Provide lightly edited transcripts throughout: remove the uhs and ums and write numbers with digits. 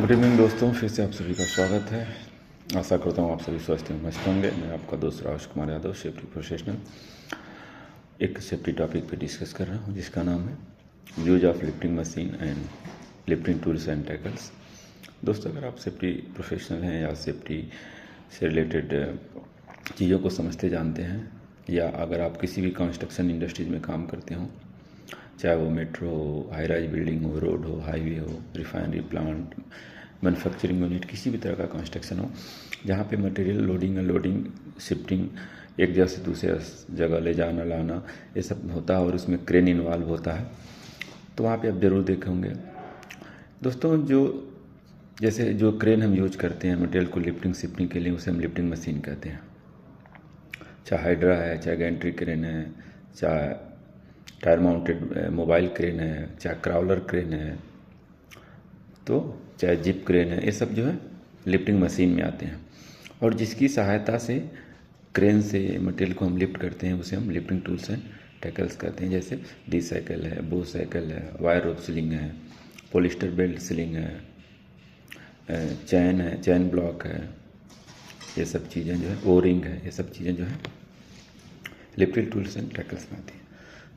Good evening दोस्तों, फिर से आप सभी का स्वागत है। आशा करता हूँ आप सभी स्वस्थ एवं मस्त होंगे। मैं आपका दोस्त राज कुमार यादव, सेफ्टी प्रोफेशनल, एक सेफ्टी टॉपिक पे डिस्कस कर रहा हूँ जिसका नाम है use of lifting machine and lifting tools and tackles. दोस्तों, अगर आप सेफ्टी प्रोफेशनल हैं या सेफ्टी से रिलेटेड चीज़ों को समझते जानते हैं, या अगर आप किसी भी कंस्ट्रक्शन इंडस्ट्रीज में काम करते हों, चाहे वो मेट्रो हो, हाई राइज बिल्डिंग हो, रोड हो, हाईवे हो, रिफाइनरी प्लांट, मैन्युफैक्चरिंग यूनिट, किसी भी तरह का कंस्ट्रक्शन हो जहाँ पे मटेरियल लोडिंग अनलोडिंग शिफ्टिंग एक जगह से दूसरे जगह ले जाना लाना ये सब होता है और उसमें क्रेन इन्वॉल्व होता है, तो वहाँ पे आप ज़रूर देखे होंगे दोस्तों। जैसे जो क्रेन हम यूज करते हैं मटेरियल को लिफ्टिंग शिफ्टिंग के लिए, उसे हम लिफ्टिंग मशीन कहते हैं। चाहे हाइड्रा है, चाहे गैंट्री क्रेन है, चाहे टायर माउंटेड मोबाइल क्रेन है, चाहे क्राउलर क्रेन है, तो चाहे जिप क्रेन है, ये सब जो है लिफ्टिंग मशीन में आते हैं। और जिसकी सहायता से क्रेन से मटेरियल को हम लिफ्ट करते हैं उसे हम लिफ्टिंग टूल्स एंड टैकल्स कहते हैं। जैसे डी साइकिल है, बो साइकिल है, वायर रोप स्लिंग है, पॉलिस्टर बेल्ट स्लिंग है, चैन है, चैन ब्लॉक है, ये सब चीज़ें जो है, ओ रिंग है, ये सब चीज़ें जो है लिफ्टिंग टूल्स एंड टैकल्स में आती हैं।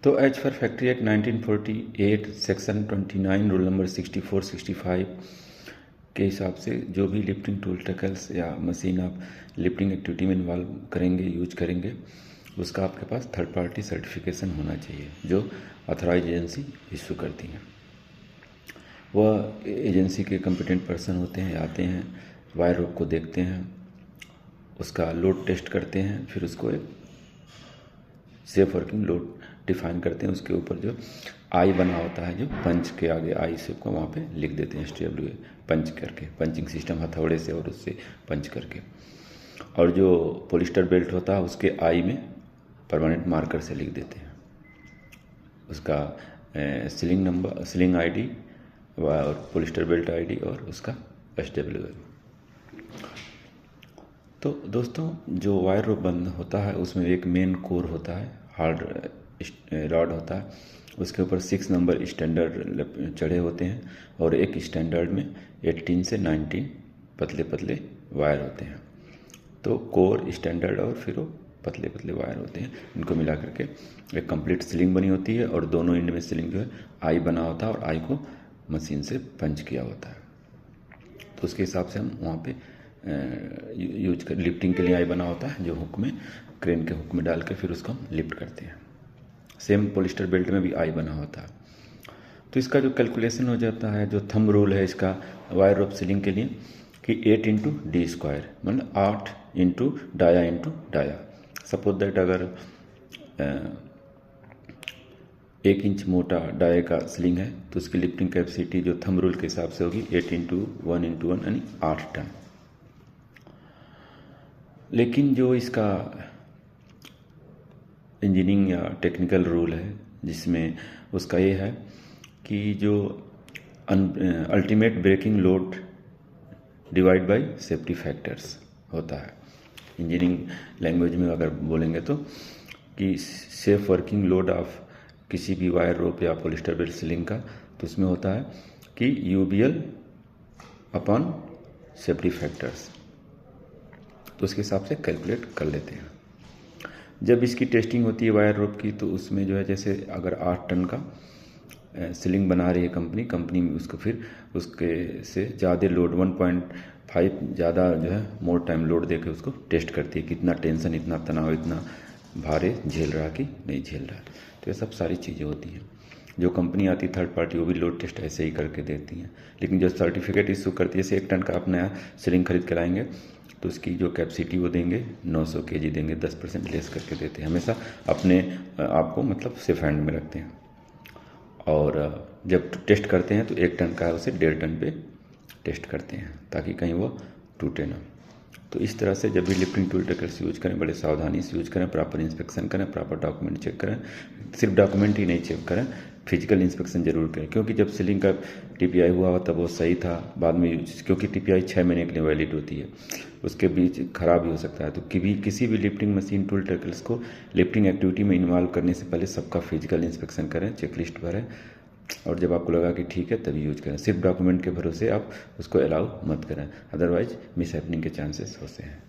तो as per factory act 1948 section 29 rule number 64-65 के हिसाब से जो भी लिफ्टिंग टूल टैकल्स या मशीन आप लिफ्टिंग एक्टिविटी में इन्वॉल्व करेंगे, यूज करेंगे, उसका आपके पास थर्ड पार्टी सर्टिफिकेशन होना चाहिए जो अथॉराइज एजेंसी इशू करती हैं। वह एजेंसी के कम्पिटेंट पर्सन होते हैं, आते हैं, वायर रोप को देखते हैं, उसका लोड टेस्ट करते हैं, फिर उसको एक सेफ वर्किंग लोड डिफाइन करते हैं। उसके ऊपर जो आई बना होता है, जो पंच के आगे आई से को वहाँ पे लिख देते हैं STWA पंच करके, पंचिंग सिस्टम हथौड़े से और उससे पंच करके। और जो पॉलिस्टर बेल्ट होता है उसके आई में परमानेंट मार्कर से लिख देते हैं उसका स्लिंग नंबर, स्लिंग ID और पॉलिस्टर बेल्ट ID और उसका SWA। तो दोस्तों, जो वायर रोप बंद होता है उसमें एक मेन कोर होता है, हार्ड रॉड होता है, उसके ऊपर 6 नंबर स्टैंडर्ड चढ़े होते हैं और एक स्टैंडर्ड में 18 से 19 पतले पतले वायर होते हैं। तो कोर, स्टैंडर्ड और फिर वो पतले पतले वायर होते हैं, इनको मिला करके एक कंप्लीट स्लिंग बनी होती है और दोनों एंड में स्लिंग जो है आई बना होता है और आई को मशीन से पंच किया होता है। तो उसके हिसाब से हम वहाँ पे यूज कर लिफ्टिंग के लिए आई बना होता है जो हुक में, क्रेन के हुक में डाल के फिर उसको हम लिफ्ट करते हैं। सेम पॉलिस्टर बेल्ट में भी आई बना होता है। तो इसका जो कैलकुलेशन हो जाता है, जो थंब रूल है इसका वायर रोप सीलिंग के लिए, कि 8 इंटू डी स्क्वायर, मतलब 8 इंटू डाया। सपोज दैट अगर 1 इंच मोटा डाये का स्लिंग है तो उसकी लिफ्टिंग कैपेसिटी जो थंब रूल के हिसाब से होगी 8 इंटू 1 यानी 8 टन। लेकिन जो इसका इंजीनियरिंग या टेक्निकल रूल है जिसमें उसका ये है कि जो ultimate breaking load divide by safety factors होता है। इंजीनियरिंग लैंग्वेज में अगर बोलेंगे तो कि सेफ वर्किंग लोड ऑफ किसी भी वायर रोप या पॉलिस्टर बेल्ट स्लिंग का, तो उसमें होता है कि UBL अपॉन सेफ्टी फैक्टर्स, तो उसके हिसाब से कैलकुलेट कर लेते हैं। जब इसकी टेस्टिंग होती है वायर रोप की, तो उसमें जो है जैसे अगर 8 टन का स्लिंग बना रही है कंपनी में, उसको फिर उसके से ज़्यादा लोड 1.5 ज़्यादा जो है मोर टाइम लोड देकर उसको टेस्ट करती है, कितना टेंशन, इतना तनाव, इतना भारे झेल रहा कि नहीं झेल रहा। तो ये सब सारी चीज़ें होती हैं। जो कंपनी आती है थर्ड पार्टी, वो भी लोड टेस्ट ऐसे ही करके देती हैं। लेकिन जो सर्टिफिकेट इशू करती है, जैसे 1 टन का आप नया स्लिंग खरीद के लाएंगे तो उसकी जो कैपेसिटी वो देंगे 900 kg देंगे, 10% लेस करके देते हैं। हमेशा अपने आप को मतलब सेफ हैंड में रखते हैं। और जब टेस्ट करते हैं तो 1 टन का है उसे 1.5 टन पे टेस्ट करते हैं ताकि कहीं वो टूटे ना। तो इस तरह से जब भी लिफ्टिंग टूल टैकल्स यूज करें, बड़े सावधानी से यूज करें, प्रॉपर इंस्पेक्शन करें, प्रॉपर डॉक्यूमेंट चेक करें। सिर्फ डॉक्यूमेंट ही नहीं चेक करें, फिजिकल इंस्पेक्शन जरूर करें, क्योंकि जब सीलिंग का TPI हुआ तब वो सही था, बाद में क्योंकि TPI 6 महीने के लिए वैलिड होती है, उसके बीच खराब भी हो सकता है। तो किसी भी लिफ्टिंग मशीन टूल टैकल्स को लिफ्टिंग एक्टिविटी में इन्वॉल्व करने से पहले सबका फिजिकल इंस्पेक्शन करें, चेकलिस्ट भरें, और जब आपको लगा कि ठीक है तभी यूज करें। सिर्फ डॉक्यूमेंट के भरोसे आप उसको अलाउ मत करें, अदरवाइज मिस हैपनिंग के चांसेस होते हैं।